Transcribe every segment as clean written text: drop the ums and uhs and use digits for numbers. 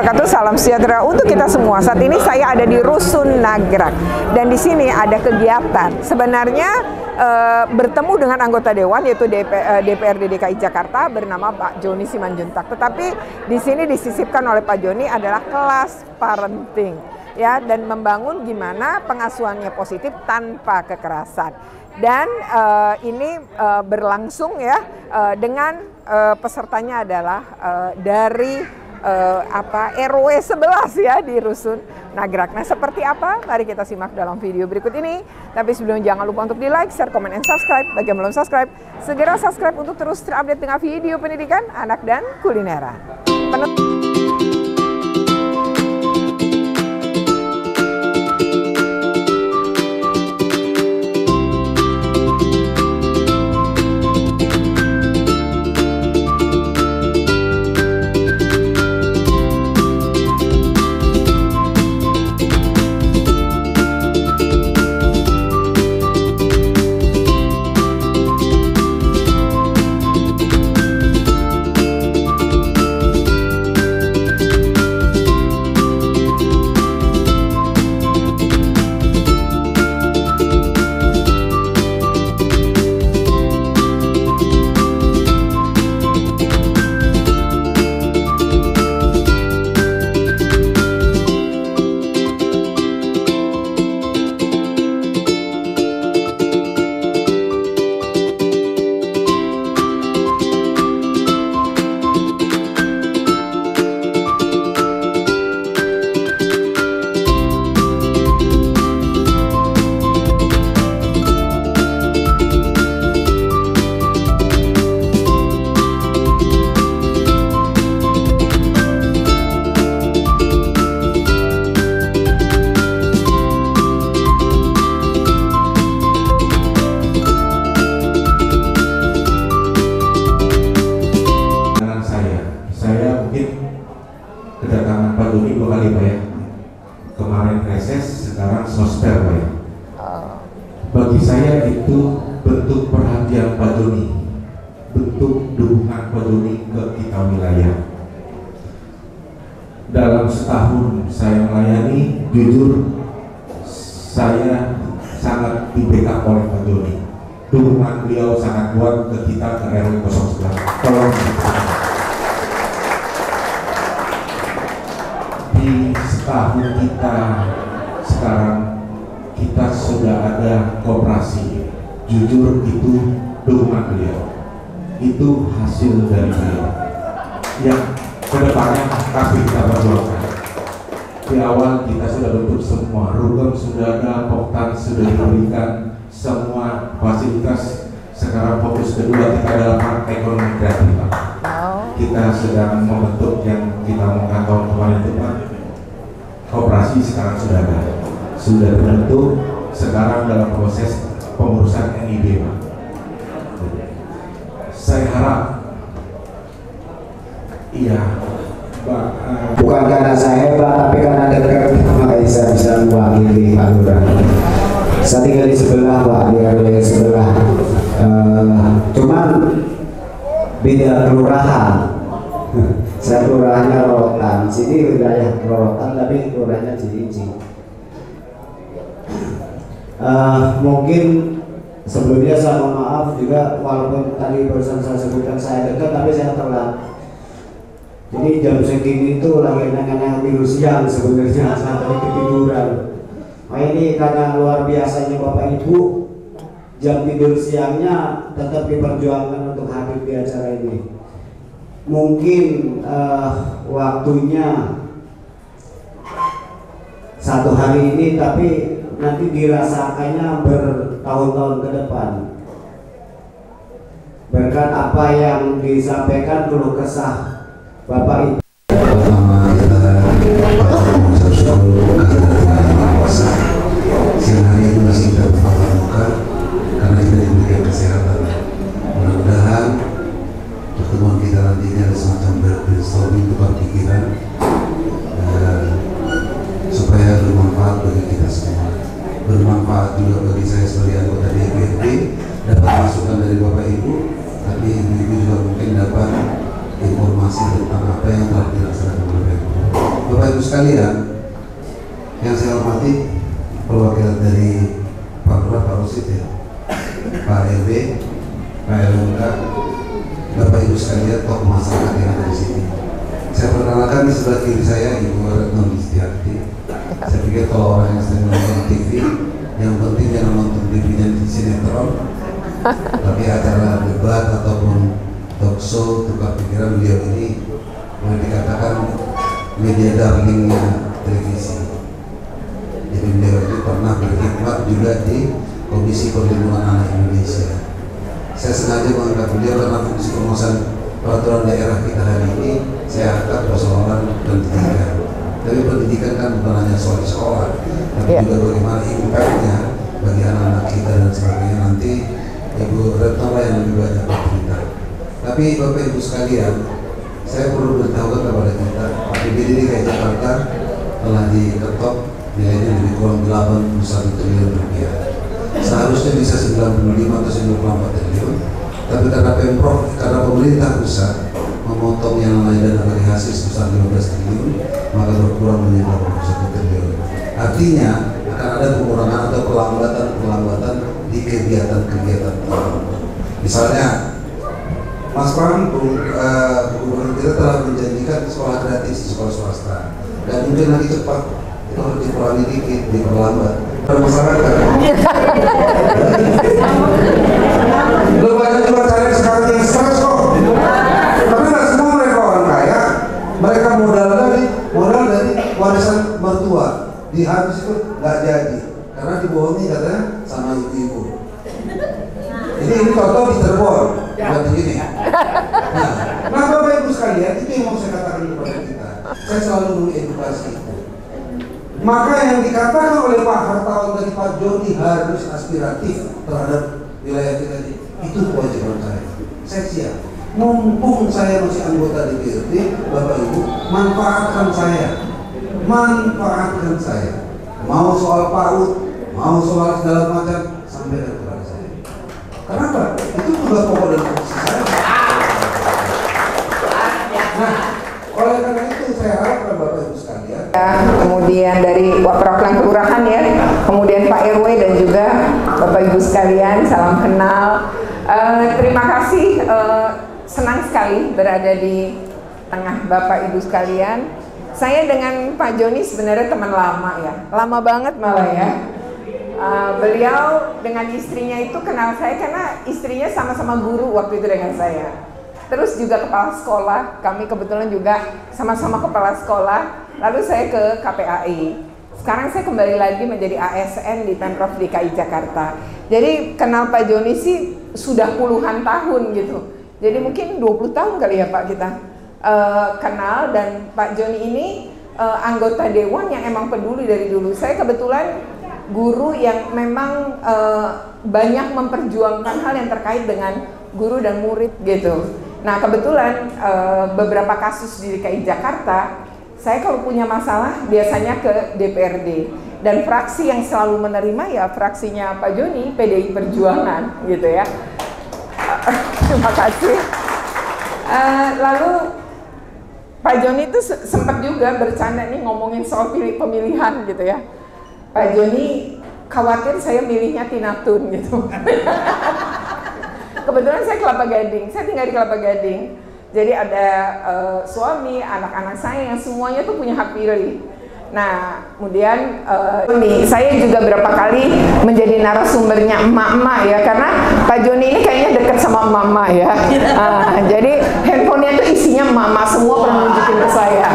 wabarakatuh. Salam sejahtera untuk kita semua. Saat ini saya ada di Rusun Nagrak dan di sini ada kegiatan. Sebenarnya bertemu dengan anggota dewan yaitu DPRD DKI Jakarta bernama Pak Joni Simanjuntak. Tetapi di sini disisipkan oleh Pak Joni adalah kelas parenting, ya, dan membangun gimana pengasuhannya positif tanpa kekerasan. Dan ini berlangsung ya dengan pesertanya adalah dari RW 11 ya di Rusun Nagrak. Nah, seperti apa? Mari kita simak dalam video berikut ini. Tapi sebelum, jangan lupa untuk di like, share, komen, dan subscribe. Bagi yang belum subscribe, segera subscribe untuk terus terupdate dengan video pendidikan anak dan kulineran. Kedatangan Pak Joni 2 kali Pak ya. Kemarin reses, sekarang sosper Pak ya. Bagi saya itu bentuk perhatian Pak Joni, bentuk dukungan Pak Joni ke kita wilayah. Dalam setahun saya melayani, jujur saya sangat di-backup oleh Pak Joni. Dukungan beliau sangat kuat ke kita, ke RW 011. Tolong di setahun kita sekarang, kita sudah ada koperasi. Jujur itu dukungan beliau, itu hasil dari beliau yang kedepannya pasti kita perjuangkan. Di awal kita sudah bentuk semua, rukun sudah ada, poktan sudah diberikan, semua fasilitas. Sekarang fokus kedua kita adalah ekonomi kreatif Pak. Kita sedang membentuk yang kita mau tahun kemarin itu Pak. Koperasi sekarang sudah ada, sudah terbentuk, sekarang dalam proses pengurusan NIB Pak. Saya harap, iya Pak, bukan karena saya Pak, tapi karena dekat, makanya saya bisa mewakili Pak Lurah. Saya tinggal di sebelah Pak, di RW sebelah, cuman beda kelurahan. Saya kelurahannya Rorotan, sini wilayah Rorotan tapi kelurahannya Cilincing. Mungkin sebelumnya saya mohon maaf juga, walaupun tadi barusan saya sebutkan saya dekat, tapi saya telat. Jadi jam segini itu lagi enak-enak tidur siang sebenarnya, saya tadi ketiduran. Nah ini karena luar biasanya Bapak Ibu, jam tidur siangnya tetap diperjuangkan untuk hadir di acara ini. Mungkin waktunya 1 hari ini, tapi nanti dirasakannya bertahun-tahun ke depan. Berkat apa yang disampaikan keluh kesah Bapak Ibu. Pertama kita mengucap syukur karena puasa. Siang hari ini masih kita bermuka karena kita diberikan kesehatan. Mudah-mudahan pertemuan kita nanti ini ada semacam brainstorming tukar pikiran supaya bermanfaat bagi kita semua, bermanfaat juga bagi saya sebagai anggota DPRD, dapat masukan dari Bapak Ibu, tapi Ibu juga mungkin dapat informasi tentang apa yang telah dilaksanakan oleh Pemprov. sekalian, yang saya hormati perwakilan dari Pak Lurah, Pak Rosid, ya, Pak RW, Pak LMK, Bapak Ibu sekalian, tokoh masyarakat yang ada di sini. Saya perkenalkan di sebelah kiri saya Ibu Retno Listiarti. Saya pikir kalau orang yang sering nonton TV, yang penting jangan nonton TV-nya di sinetron, tapi acara debat ataupun talk show tukar pikiran, beliau ini boleh dikatakan media darlingnya televisi. Jadi beliau itu pernah berkhidmat juga di Komisi Perlindungan Anak Indonesia. Saya sengaja mengangkat beliau karena fungsi perumusan peraturan daerah kita hari ini saya angkat persoalan pendidikan. Tapi pendidikan kan bukan hanya soal sekolah, tapi juga bagaimana impact-nya bagi anak-anak kita dan sebagainya. Nanti Ibu Retno lah yang lebih banyak bercerita. Tapi Bapak Ibu sekalian, saya perlu beritahukan kepada kita, APBD DKI Jakarta telah diketok nilainya lebih kurang 81 triliun rupiah. Seharusnya bisa 95 atau 94 triliun, tapi karena Pemprov, karena pemerintah pusat memotong yang lain dana dari hasil sebesar 15 triliun, maka berkurang menjadi 81 triliun. Artinya akan ada pengurangan atau pelambatan di kegiatan-kegiatan tertentu. Misalnya, Mas Pram, gubernur kita telah menjanjikan sekolah gratis di sekolah swasta, dan mungkin lagi cepat, itu harus dikurangi dikit, diperlambat. Masyarakat. Lu banyak juga cari sekarang yang stres kok. Tapi nggak semua mereka orang kaya. Mereka modal dari warisan mertua. Dihabis itu nggak jadi karena dibohongi katanya sama ibu-ibu. Ini contoh di Cirebon, buat begini. Nah, Bapak Ibu sekalian, itu yang mau saya katakan kepada kita. Saya selalu mengedukasi itu. Maka yang dikatakan oleh Pak Hartawan dari Pak Joni harus aspiratif terhadap wilayah kita ini, itu kewajiban saya. Saya siap. Mumpung saya masih anggota DPRD, Bapak Ibu, manfaatkan saya. Manfaatkan saya. Mau soal PAUD, mau soal segala macam, sampaikan kepada saya. Kenapa? Itu tugas pokok dan fungsi saya. Nah, oleh karena itu saya harapkan Bapak Ibu sekalian. Kemudian dari perwakilan kelurahan ya, kemudian Pak RW dan juga Bapak Ibu sekalian, salam kenal. Terima kasih, senang sekali berada di tengah Bapak Ibu sekalian. Saya dengan Pak Joni sebenarnya teman lama ya, lama banget malah ya. Beliau dengan istrinya itu kenal saya karena istrinya sama-sama guru waktu itu dengan saya. Terus juga kepala sekolah, kami kebetulan juga sama-sama kepala sekolah. Lalu saya ke KPAI. Sekarang saya kembali lagi menjadi ASN di Pemprov DKI Jakarta. Jadi kenal Pak Joni sih sudah puluhan tahun gitu. Jadi mungkin 20 tahun kali ya Pak kita kenal, dan Pak Joni ini anggota dewan yang emang peduli dari dulu. Saya kebetulan guru yang memang banyak memperjuangkan hal yang terkait dengan guru dan murid gitu. Nah kebetulan beberapa kasus di DKI Jakarta, saya kalau punya masalah biasanya ke DPRD, dan fraksi yang selalu menerima ya fraksinya Pak Joni, PDI Perjuangan gitu ya. Terima kasih. Lalu Pak Joni itu sempat juga bercanda nih ngomongin soal pemilihan gitu ya. Pak Joni khawatir saya milihnya Tina Tun gitu. Kebetulan saya Kelapa Gading, saya tinggal di Kelapa Gading. Jadi ada suami, anak-anak saya yang semuanya tuh punya hak pilih. Nah, kemudian saya juga berapa kali menjadi narasumbernya emak-emak ya, karena Pak Joni ini kayaknya dekat sama emak-emak ya. Jadi handphonenya tuh isinya emak-emak semua pernah nunjukin ke saya.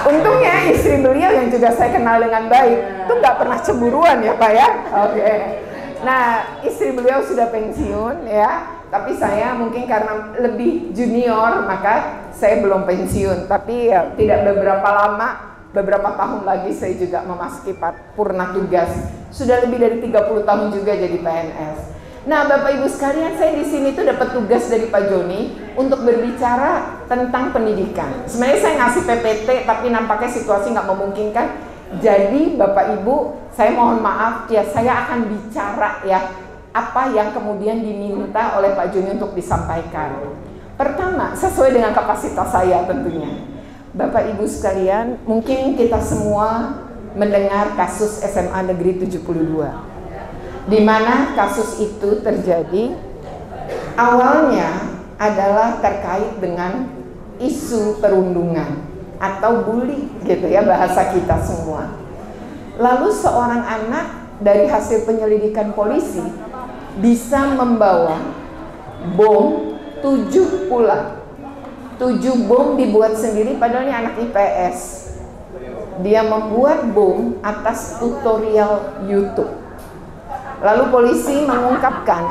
Untungnya istri beliau yang juga saya kenal dengan baik tuh nggak pernah cemburuan ya Pak ya. Oke. Nah, istri beliau sudah pensiun ya. Tapi saya mungkin karena lebih junior, maka saya belum pensiun. Tapi ya, tidak beberapa lama, beberapa tahun lagi saya juga memasuki purna tugas. Sudah lebih dari 30 tahun juga jadi PNS. Nah, Bapak Ibu sekalian, saya di sini tuh dapat tugas dari Pak Joni untuk berbicara tentang pendidikan. Sebenarnya saya ngasih PPT, tapi nampaknya situasi nggak memungkinkan. Jadi Bapak Ibu, saya mohon maaf ya, saya akan bicara ya apa yang kemudian diminta oleh Pak Joni untuk disampaikan. Pertama, sesuai dengan kapasitas saya tentunya. Bapak Ibu sekalian, mungkin kita semua mendengar kasus SMA Negeri 72, di mana kasus itu terjadi awalnya adalah terkait dengan isu perundungan atau bully gitu ya, bahasa kita semua. Lalu seorang anak dari hasil penyelidikan polisi bisa membawa bom 7 pula. 7 bom dibuat sendiri, padahal ini anak IPS. Dia membuat bom atas tutorial YouTube. Lalu polisi mengungkapkan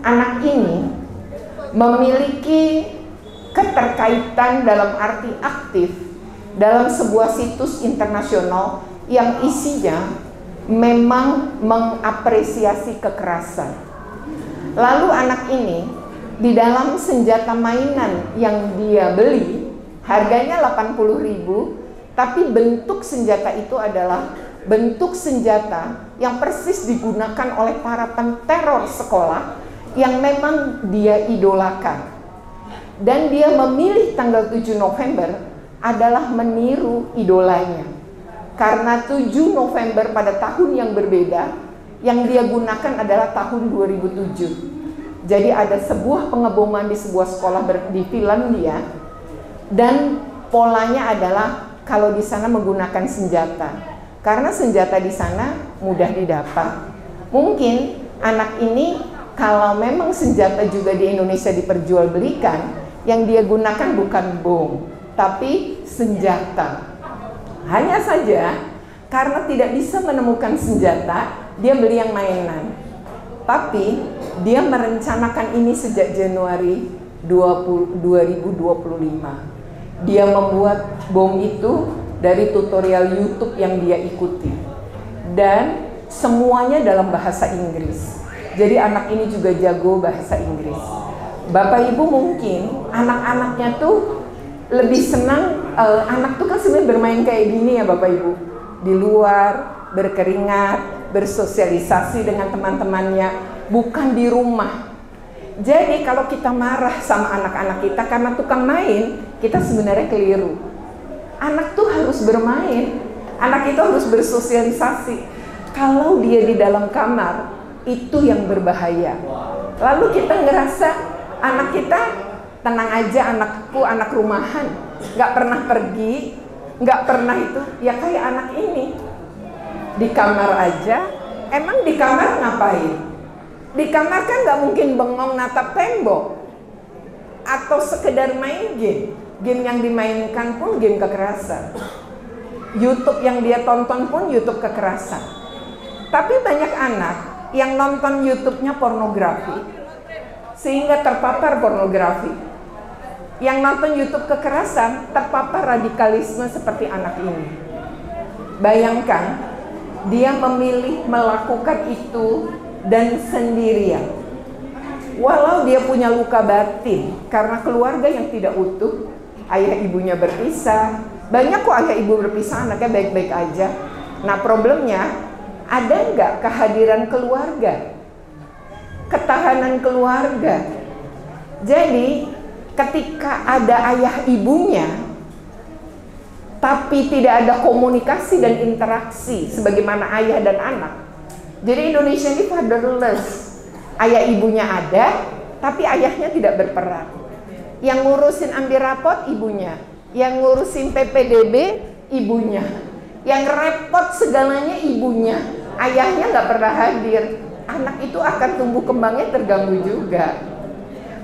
anak ini memiliki keterkaitan dalam arti aktif dalam sebuah situs internasional yang isinya memang mengapresiasi kekerasan. Lalu anak ini di dalam senjata mainan yang dia beli, harganya 80.000, tapi bentuk senjata itu adalah bentuk senjata yang persis digunakan oleh para penteror sekolah yang memang dia idolakan. Dan dia memilih tanggal 7 November adalah meniru idolanya. Karena 7 November pada tahun yang berbeda, yang dia gunakan adalah tahun 2007. Jadi ada sebuah pengeboman di sebuah sekolah di Finlandia, dan polanya adalah kalau di sana menggunakan senjata, karena senjata di sana mudah didapat. Mungkin anak ini kalau memang senjata juga di Indonesia diperjualbelikan, yang dia gunakan bukan bom, tapi senjata. Hanya saja karena tidak bisa menemukan senjata, dia beli yang mainan. Tapi dia merencanakan ini sejak Januari 2025. Dia membuat bom itu dari tutorial YouTube yang dia ikuti. Dan semuanya dalam bahasa Inggris. Jadi anak ini juga jago bahasa Inggris. Bapak Ibu mungkin anak-anaknya tuh lebih senang, anak tuh kan sebenarnya bermain kayak gini ya Bapak Ibu. Di luar, berkeringat, bersosialisasi dengan teman-temannya, bukan di rumah. Jadi kalau kita marah sama anak-anak kita karena tukang main, kita sebenarnya keliru. Anak tuh harus bermain, anak itu harus bersosialisasi. Kalau dia di dalam kamar, itu yang berbahaya. Lalu kita ngerasa anak kita tenang aja, anakku anak rumahan, nggak pernah pergi, nggak pernah itu. Ya kayak anak ini di kamar aja. Emang di kamar ngapain? Di kamar kan nggak mungkin bengong natap tembok atau sekedar main game. Game yang dimainkan pun game kekerasan. YouTube yang dia tonton pun YouTube kekerasan. Tapi banyak anak yang nonton YouTube-nya pornografi sehingga terpapar pornografi. Yang nonton YouTube kekerasan terpapar radikalisme seperti anak ini. Bayangkan, dia memilih melakukan itu dan sendirian. Walau dia punya luka batin karena keluarga yang tidak utuh, ayah ibunya berpisah. Banyak kok ayah ibu berpisah, anaknya baik-baik aja. Nah problemnya, ada nggak kehadiran keluarga? Ketahanan keluarga. Jadi ketika ada ayah ibunya, tapi tidak ada komunikasi dan interaksi sebagaimana ayah dan anak. Jadi Indonesia ini fatherless. Ayah ibunya ada, tapi ayahnya tidak berperan. Yang ngurusin ambil rapot ibunya, yang ngurusin PPDB ibunya, yang repot segalanya ibunya. Ayahnya nggak pernah hadir. Anak itu akan tumbuh kembangnya terganggu juga.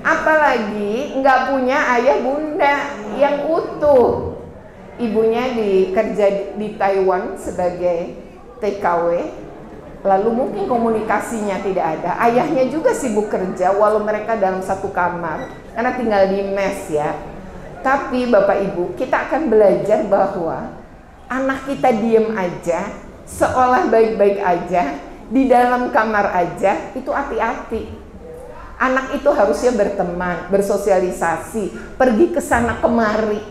Apalagi nggak punya ayah bunda yang utuh. Ibunya kerja di Taiwan sebagai TKW, lalu mungkin komunikasinya tidak ada. Ayahnya juga sibuk kerja walau mereka dalam satu kamar karena tinggal di mes ya. Tapi Bapak Ibu, kita akan belajar bahwa anak kita diem aja, seolah baik-baik aja, di dalam kamar aja, itu hati-hati. Anak itu harusnya berteman, bersosialisasi, pergi ke sana kemari.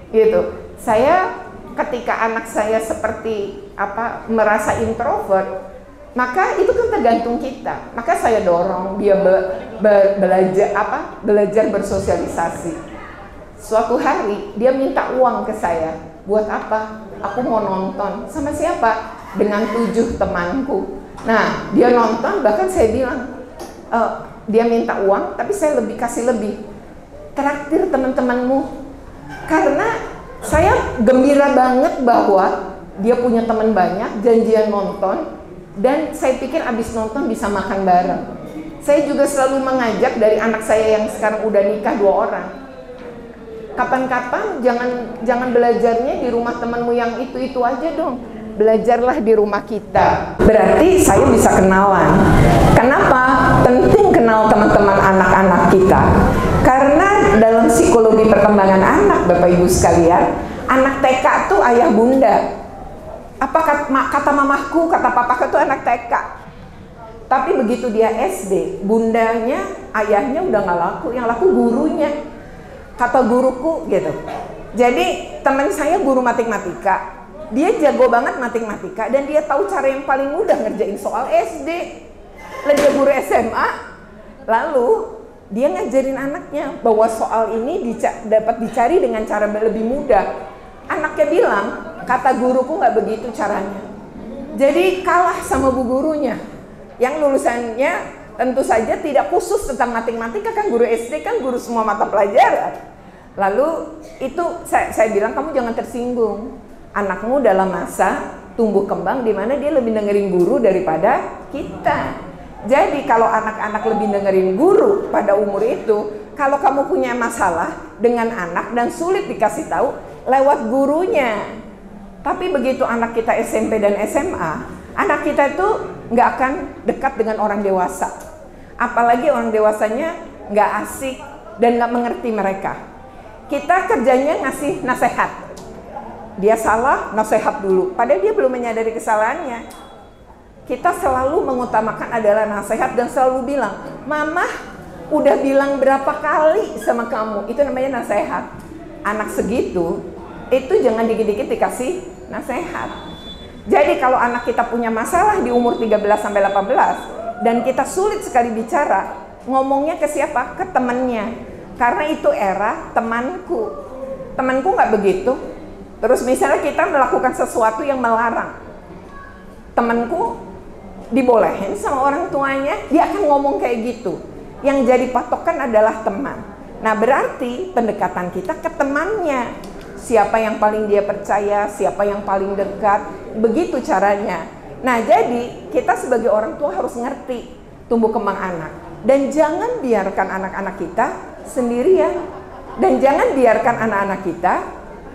Gitu. Saya ketika anak saya seperti merasa introvert, maka itu kan tergantung kita. Maka saya dorong dia belajar bersosialisasi. Suatu hari dia minta uang ke saya. Buat apa? Aku mau nonton. Sama siapa? Dengan 7 temanku. Nah, dia nonton, bahkan saya bilang, dia minta uang, tapi saya kasih lebih. Traktir teman-temanmu. Karena saya gembira banget bahwa dia punya teman banyak, janjian nonton, dan saya pikir abis nonton bisa makan bareng. Saya juga selalu mengajak dari anak saya yang sekarang udah nikah 2 orang. Kapan-kapan jangan belajarnya di rumah temanmu yang itu aja dong. Belajarlah di rumah kita. Berarti saya bisa kenalan. Kenapa? Penting kenal teman-teman anak-anak kita. Karena dalam psikologi perkembangan anak, Bapak Ibu sekalian, anak TK tuh ayah bunda. Apa kata mamahku, kata papaku tuh anak TK. Tapi begitu dia SD, bundanya, ayahnya udah nggak laku, yang laku gurunya. Kata guruku gitu. Jadi teman saya guru matematika, dia jago banget matematika dan dia tahu cara yang paling mudah ngerjain soal SD. Lalu dia guru SMA, lalu dia ngajarin anaknya bahwa soal ini dapat dicari dengan cara lebih mudah. Anaknya bilang, kata guruku nggak begitu caranya. Jadi kalah sama bu gurunya yang lulusannya tentu saja tidak khusus tentang matematika, kan guru SD kan guru semua mata pelajaran. Lalu itu saya bilang, kamu jangan tersinggung. Anakmu dalam masa tumbuh kembang di mana dia lebih dengerin guru daripada kita. Jadi kalau anak-anak lebih dengerin guru pada umur itu, kalau kamu punya masalah dengan anak dan sulit dikasih tahu, lewat gurunya. Tapi begitu anak kita SMP dan SMA, anak kita itu nggak akan dekat dengan orang dewasa. Apalagi orang dewasanya nggak asik dan nggak mengerti mereka. Kita kerjanya ngasih nasihat. Dia salah, nasihat dulu. Padahal dia belum menyadari kesalahannya. Kita selalu mengutamakan adalah nasihat dan selalu bilang, Mama udah bilang berapa kali sama kamu. Itu namanya nasihat. Anak segitu, itu jangan dikit-dikit dikasih nasihat. Jadi kalau anak kita punya masalah di umur 13-18 dan kita sulit sekali bicara, ngomongnya ke siapa? Ke temannya. Karena itu era temanku. Temanku nggak begitu. Terus misalnya kita melakukan sesuatu yang melarang, temanku dibolehin sama orang tuanya, dia akan ngomong kayak gitu. Yang jadi patokan adalah teman. Nah berarti pendekatan kita ke temannya. Siapa yang paling dia percaya, siapa yang paling dekat, begitu caranya. Nah jadi kita sebagai orang tua harus ngerti tumbuh kembang anak. Dan jangan biarkan anak-anak kita sendirian. Dan jangan biarkan anak-anak kita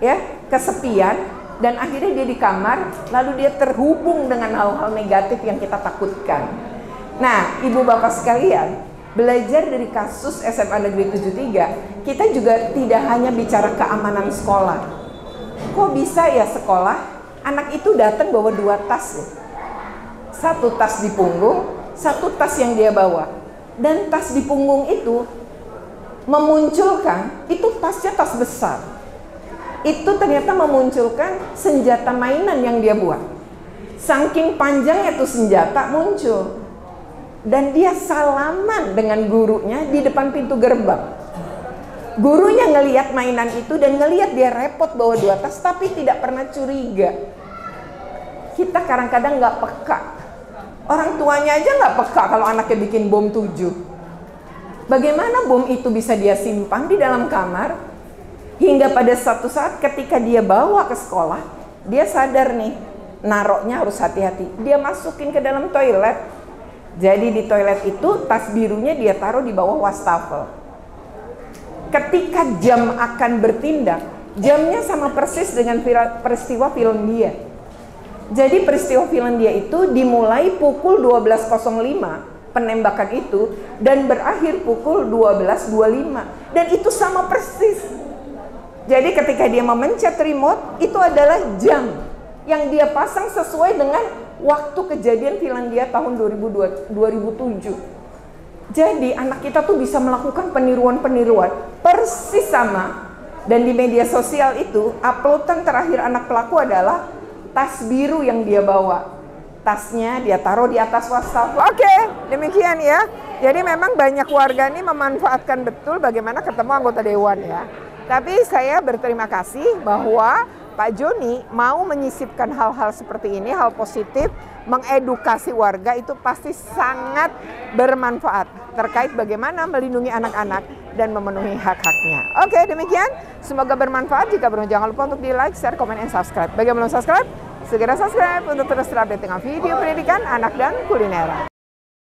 ya kesepian dan akhirnya dia di kamar lalu dia terhubung dengan hal-hal negatif yang kita takutkan. Nah, ibu bapak sekalian, belajar dari kasus SMA Negeri 73, kita juga tidak hanya bicara keamanan sekolah. Kok bisa ya sekolah anak itu datang bawa 2 tas loh. 1 tas di punggung, 1 tas yang dia bawa. Dan tas di punggung itu memunculkan, itu tasnya tas besar. Itu ternyata memunculkan senjata mainan yang dia buat. Saking panjangnya tuh senjata muncul. Dan dia salaman dengan gurunya di depan pintu gerbang. Gurunya ngelihat mainan itu dan ngelihat dia repot bawa 2 tas tapi tidak pernah curiga. Kita kadang-kadang nggak peka. Orang tuanya aja nggak peka kalau anaknya bikin bom 7. Bagaimana bom itu bisa dia simpan di dalam kamar? Hingga pada suatu saat ketika dia bawa ke sekolah, dia sadar nih, naroknya harus hati-hati. Dia masukin ke dalam toilet. Jadi di toilet itu tas birunya dia taruh di bawah wastafel. Ketika jam akan bertindak, jamnya sama persis dengan peristiwa film dia. Jadi peristiwa film dia itu dimulai pukul 12.05 penembakan itu dan berakhir pukul 12.25 dan itu sama persis. Jadi ketika dia memencet remote, itu adalah jam yang dia pasang sesuai dengan waktu kejadian Finlandia tahun 2007. Jadi anak kita tuh bisa melakukan peniruan-peniruan persis sama. Dan di media sosial itu, uploadan terakhir anak pelaku adalah tas biru yang dia bawa. Tasnya dia taruh di atas wastafel. Oke, demikian ya. Jadi memang banyak warga ini memanfaatkan betul bagaimana ketemu anggota dewan ya. Tapi saya berterima kasih bahwa Pak Joni mau menyisipkan hal-hal seperti ini, hal positif, mengedukasi warga itu pasti sangat bermanfaat terkait bagaimana melindungi anak-anak dan memenuhi hak-haknya. Oke, demikian. Semoga bermanfaat. Jika beruntung jangan lupa untuk di like, share, komen, dan subscribe. Bagi yang belum subscribe, segera subscribe untuk terus terupdate dengan video pendidikan anak dan kuliner.